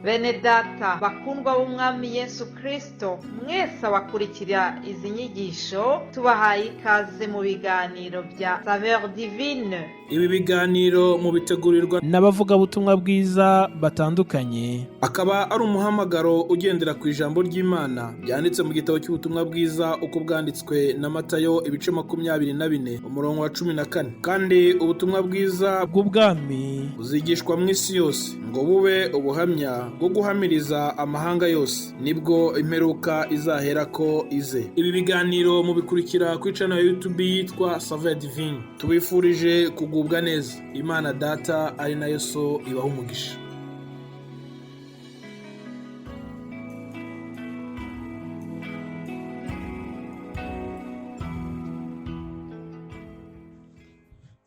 Bene data bakundwa b'umwami Yesu Kristo, mwese abakurikira izi nyigisho tubahaye ikaze mu biganiro bya Saveur Divine. Ibi biganiro mu bitegurirwa n'abavugabutumwa bwiza batandukanye, akaba ari umuhamagaro ugendera ku ijambo ry'Imana byanditse mu gitabo cy'ubutumwa bwiza uko bwanditswe na Matayo ibice 24 umurongo wa 14. Kandi ubutumwa bwiza bw'ubwami buzigishwa mu isi yose ngo bube ubuhamya bwo guhamiriza amahanga yose, nibwo imperuka izahera ko ize. Ibi biganiro mubikurikira ku channel ya YouTube yitwa Saveur Divine. Tubifurije kugubwa neza. Imana Data ari nayo So ibaha umugisha.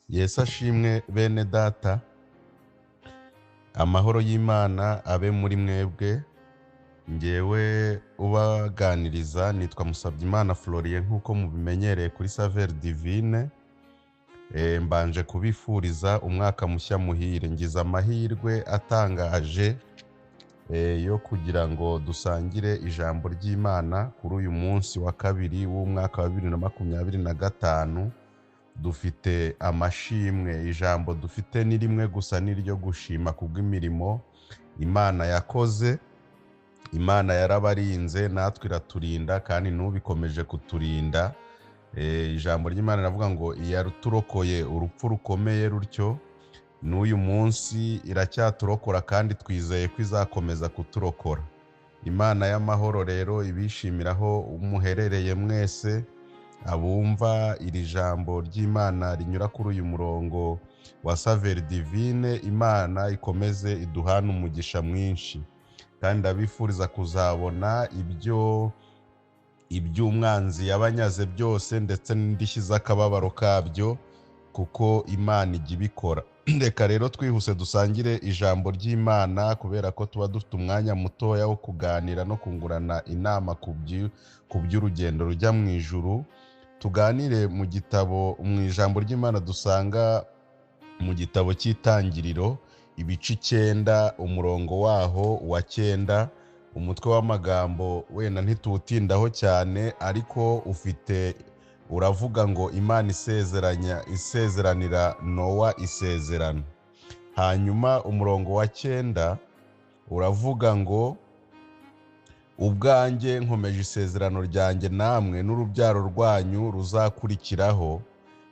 Yesu ashimwe bene data, amahoro y'Imana abe muri mwebwe. Ngewe ubaganiriza nitwa Musabyimana Florien nk'uko mubimenyereye kuri Saveur Divine. Mbanje kubifuriza umwaka mushya muhire. Ngize amahirwe atangaje yo kugira ngo dusangire ijambo ry'Imana kuri uyu munsi wa kabiri w'umwaka wa 2025. Dufite amashimwe. Ijambo dufite ni rimwe gusa, niryo gushima kubw'imirimo Imana yakoze. Imana yarabarinze, natwe iraturinda kandi n'ubikomeje kuturinda. Ijambo ry'Imana ravuga ngo iyaturokoye urupfu rukomeye rutyo, n'uyu munsi iracyaturokora kandi twizeye ko izakomeza kuturokora. Imana y'amahoro rero ibishimiraho umuherereye mwese abumva iri jambo ry'Imana rinyura kuri uyu murongo wa Saveur Divine. Imana ikomeze iduhana umugisha mwinshi, kandi abifuriza kuzabona iby'umwanzi yabanyaze byose, ndetse n'indishyi z'akababaro kabyo, kuko Imana ijya ibikora. Reka rero twihuse dusangire ijambo ry'Imana, kubera ko tuba dufite umwanya mutoya wo kuganira no kungurana inama ku by'urugendo rujya mu ijuru. Tuganire mu ijambo ry'Imana dusanga mu gitabo cy'Itangiriro ibice 9 umurongo waho wa 9. Umutwe w'amagambo wenda ntituwutindaho cyane, ariko uravuga ngo Imana isezeranira Nowa isezerano. Hanyuma umurongo wa 9 uravuga ngo ubwanjye nkomeje isezerano ryanjye namwe n'urubyaro rwanyu ruzakurikiraho,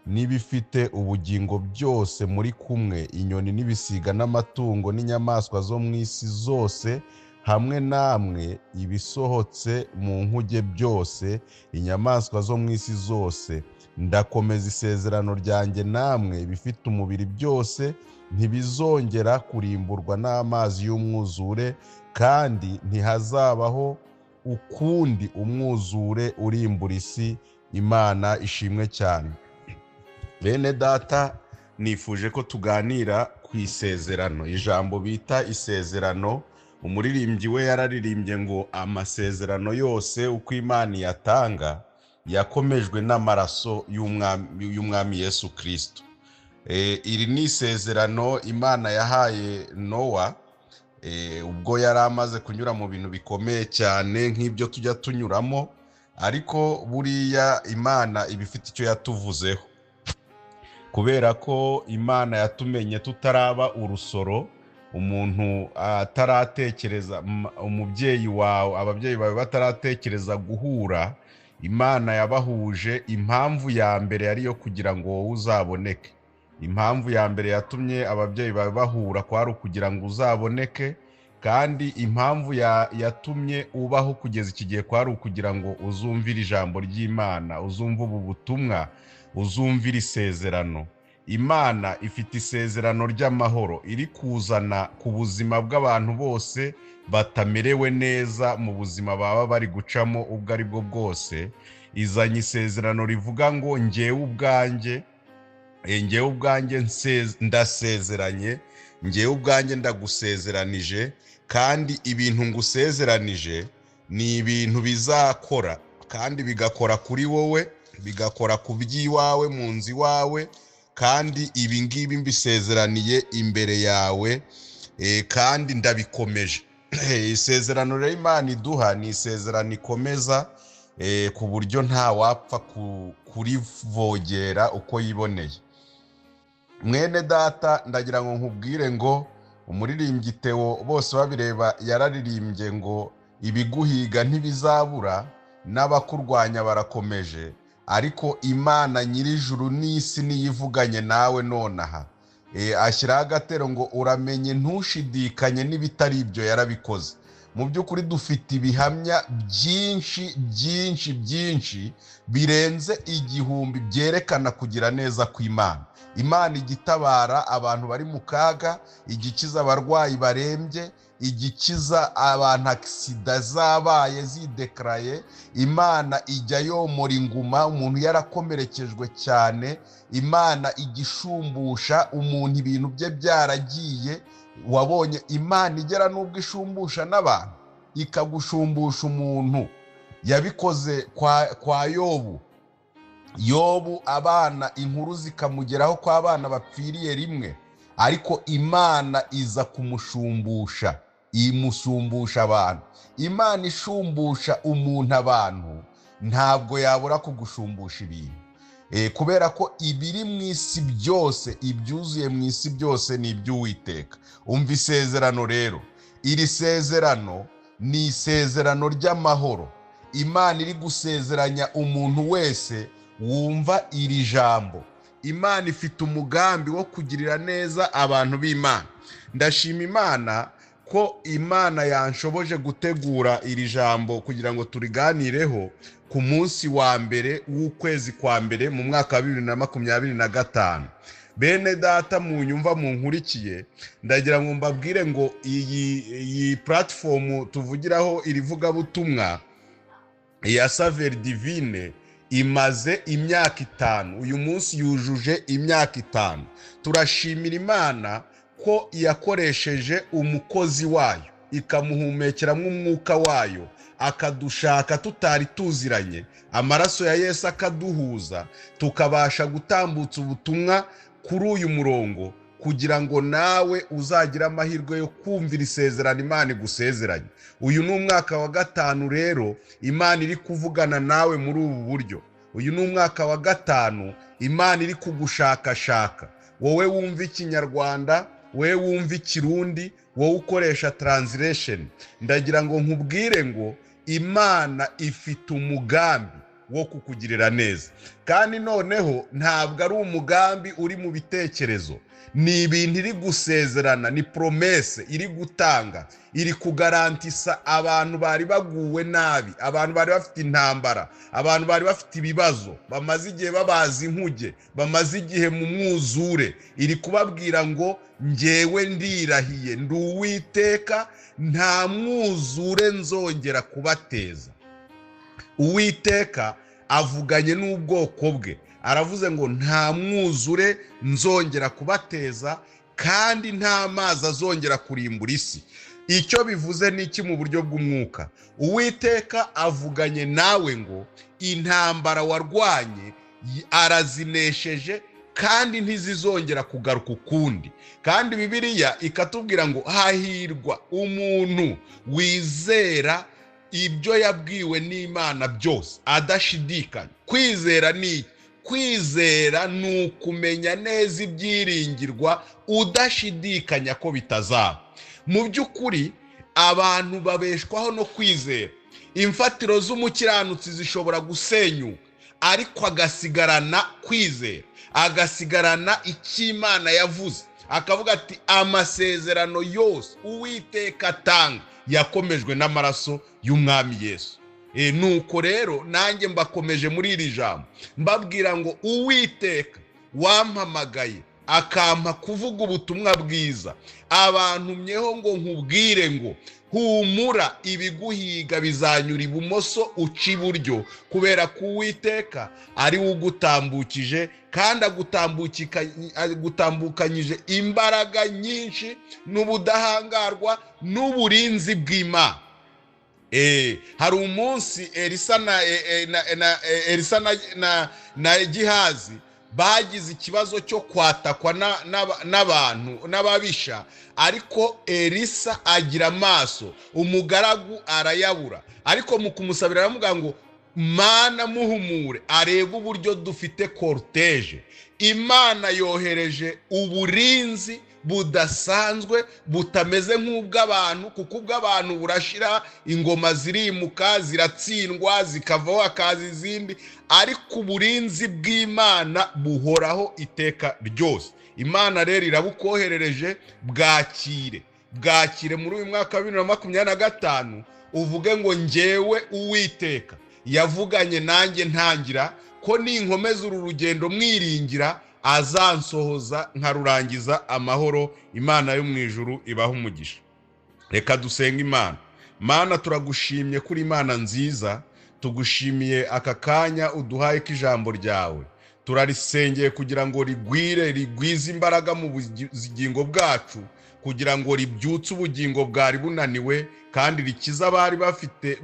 n'ibifite ubugingo byose muri kumwe, inyoni n'ibisiga n'amatungo n'inyamaswa zo mu isi zose hamwe namwe, ibisohotse mu nkuge byose, inyamaswa zo mu isi zose. Ndakomeza isezerano ryanjye namwe, ibifite umubiri byose ntibizongera kurimburwa n'amazi y'umwuzure, kandi ntihazabaho ukundi umwuzure urimbura isi. Imana ishimwe cyane. Bene data, nifuje ko tuganira ku isezerano, ijambo bita isezerano. Umuririmbyi we yararirimbye ngo amasezerano yose uko Imana yatanga yakomejwe n'amaraso y'umwami Yesu Kristo. Iri ni isezerano Imana yahaye Nowa ubwo yari amaze kunyura mu bintu bikomeye cyane nk'ibyo tujya tunyuramo, ariko buriya Imana ibifite icyo yatuvuzeho, kubera ko Imana yatumenye tutaraba urusoro. Umuntu ataratekereza, ababyeyi bawe bataratekereza guhura, Imana yabahuje. Impamvu ya mbere yari yo kugira ngo wowe uzaboneke. Impamvu ya mbere yatumye ababyeyi bawe bahura kwari ukugira ngo uzaboneke, kandi impamvu yatumye ubaho kugeza iki gihe kwari ukugira ngo uzumvire ijambo ry'Imana, uzumve ubu butumwa, uzumvire isezerano. Imana ifite isezerano ry'amahoro iri kuzana ku buzima bw'abantu bose batamerewe neza mu buzima baba bari gucamo ubwo ari bwo bwose. Izanye isezerano rivuga ngo njyewe ubwanjye ndasezeranye, njyewe ubwanjye ndagusezeranije, kandi ibintu ngusezeranije ni ibintu bizakora, kandi bigakora kuri wowe, bigakora ku by'iwawe, mu nzu iwawe, kandi ibi ngibi mbisezeraniye imbere yawe, kandi ndabikomeje. isezerano rero Imana iduha ni isezerano ikomeza ku buryo nta wapfa kurivogera uko yiboneye. Mwene data, ndagira ngo nkubwire ngo umuririmbyi Theo bose babireba yararirimbye ngo ibiguhiga ntibizabura n'abakurwanya barakomeje, ariko Imana nyir'ijuru n'isi niyivuganye nawe nonaha. Ashyiraho agatero ngo uramenye ntushidikanye n'ibitari ibyo yarabikoze. Mu by'ukuri dufite ibihamya byinshi byinshi byinshi birenze 1000 byerekana kugira neza kw'Imana. Imana igitabara abantu bari mu kaga, igikiza abarwayi barembye, igikiza abantu aksida zabaye zidekaraye. Imana ijya yomora inguma umuntu yarakomerekejwe cyane. Imana igishumbusha umuntu ibintu bye byaragiye. Wabonye Imana igera n'ubwo ishumbusha n'abantu, ikagushumbusha umuntu. Yabikoze kwa Yobu abana inkuru zikamugeraho ko abana bapfiriye rimwe, ariko Imana iza kumushumbusha, imushumbusha abantu. Imana ishumbusha umuntu abantu ntabwo yabura kugushumbusha ibintu, kubera ko ibiri mu isi byose, ibyuzuye mu isi byose ni iby'Uwiteka. Umva isezerano rero, iri sezerano ni isezerano ry'amahoro. Imana iri gusezeranya umuntu wese wumva iri jambo. Imana ifite umugambi wo kugirira neza abantu b'Imana. Ndashima Imana ko Imana yanshoboje gutegura iri jambo kugira ngo turiganireho ku munsi wa mbere w'ukwezi kwa mbere mu mwaka wa 2025. Bene data mu nyumva mu nkurikiye, ndagira ngo mbabwire ngo iyi platform tuvugiraho irivuga butumwa ya Saveur Divine imaze imyaka 5. Uyu munsi yujuje imyaka 5. Turashimira Imana ko yakoresheje umukozi wayo, ikamuhumekeramo umwuka wayo, akadushaka tutari tuziranye, amaraso ya Yesu akaduhuza, tukabasha gutambutsa ubutumwa kuri uyu murongo, kugira ngo nawe uzagira amahirwe yo kumvira isezerano Imana igusezeranye. Uyu ni umwaka wa 5 rero Imana iri kuvugana nawe muri ubu buryo. Uyu ni umwaka wa 5 Imana iri kugushakashaka. Wowe wumva Ikinyarwanda, wowe wumva Ikirundi, wowe ukoresha translation, ndagira ngo nkubwire ngo Imana ifite umugambi wo kukugirira neza. Kandi noneho ntabwo ari umugambi uri mu bitekerezo, ni ibintu iri gusezerana, ni promesse iri gutanga, iri kugarantisa abantu bari baguwe nabi, abantu bari bafite intambara, abantu bari bafite ibibazo, bamaze igihe babaza inkuge, bamaze igihe mu mwuzure. Iri kubabwira ngo njyewe ndirahiye, ndi Uwiteka, nta mwuzure nzongera kubateza. Uwiteka avuganye n'ubwoko bwe, aravuze ngo nta mwuzure nzongera kubateza, kandi nta mazi azongera kurimbura isi. Icyo bivuze ni iki mu buryo bw'umwuka? Uwiteka avuganye nawe ngo intambara warwanye arazinesheje, kandi ntizizongera kugaruka ukundi. Kandi Bibiliya ikatubwira ngo hahirwa umuntu wizera ibyo yabwiwe n'Imana byose adashidikanya. Kwizera ni kwizera ni ukumenya neza ibyiringirwa udashidikanya ko bitazaba. Mu by'ukuri abantu babeshwaho no kwizera. Imfatiro z'umukiranutsi zishobora gusenyuka, ariko agasigarana kwizera, agasigarana icyo Imana yavuze, akavuga ati amasezerano yose Uwiteka atanga yakomejwe n'amaraso y'Umwami Yesu. Nuko rero nanjye mbakomeje muri iri jambo mbabwira ngo Uwiteka wampamagaye akampa kuvuga ubutumwa bwiza, abantumyeho ngo nkubwire ngo humura, ibiguhiga bizanyura ibumoso uca iburyo, kubera ko Uwiteka ari we ugutambukije, kandi agutambukanyije imbaraga nyinshi n'ubudahangarwa n'uburinzi bw'Imana. Hari umunsi Elisa na Gihazi bagize ikibazo cyo kwatakwa n'abantu n'ababisha, ariko Elisa agira amaso, umugaragu arayabura, ariko mu kumusabira aravuga ngo Mana muhumure, arebe uburyo dufite cortege. Imana yohereje uburinzi budasanzwe butameze nk'ubw'abantu, kuko ubw'abantu burashira, ingoma zirimuka, ziratsindwa, zikavaho hakaza izindi, ariko uburinzi bw'Imana buhoraho iteka ryose. Imana rero irabukoherereje, bwakire muri uyu mwaka wa 2025, uvuge ngo njyewe Uwiteka yavuganye nanjye ntangira ko ninkomeza uru rugendo mwiringira azansohoza nkarurangiza amahoro. Imana yo mu ijuru ibaha umugisha. Reka dusenga Imana. Mana, turagushimye kuri Imana nziza, tugushimiye aka kanya uduhaye k'ijambo ryawe, turarisengeye kugira ngo rigwize imbaraga mu bugingo bwacu, kugira ngo ribyutse ubugingo bwari bunaniwe, kandi rikiza abari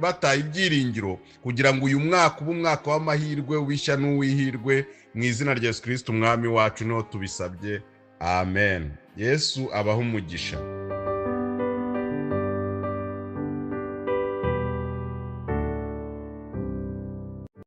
bataye ibyiringiro, kugira ngo uyu mwaka ube umwaka w'amahirwe, w'ishya n'uwihirwe. Mu izina rya Yesu Kristo umwami wacu niho tubisabye, amen. Yesu abaha umugisha.